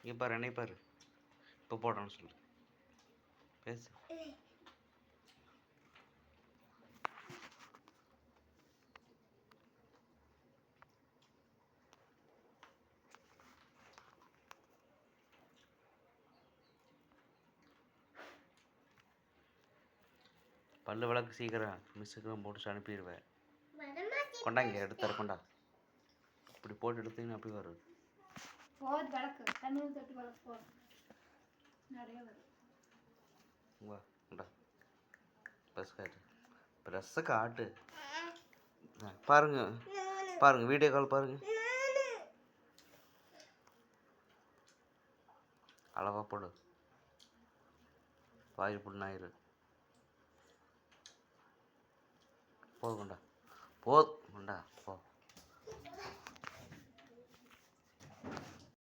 இங்கே பாரு, என்னை பாரு. இப்போ போடுறேன்னு சொல்லு. பேசு. பல்லு விளக்கு சீக்கிரம், மிஸ்ஸுக்கு போட்டு அனுப்பிடுவேன். கொண்டாங்க, எடுத்தாரு கொண்டா. இப்படி போட்டு எடுத்தீங்கன்னா அப்படி வரும். போது விளக்கு, தண்ணி தொட்டு விளக்கு போதும், நிறைய வரும். வா கொண்டா, ப்ரெஸ் காட்டு, ப்ரெஸ்ஸை காட்டு. பாருங்க பாருங்க, வீடியோ கால் பாருங்க. அளவா போடு, வாயில் புண்ணாயிரு. போது கொண்டா, போது கொண்டா, போ.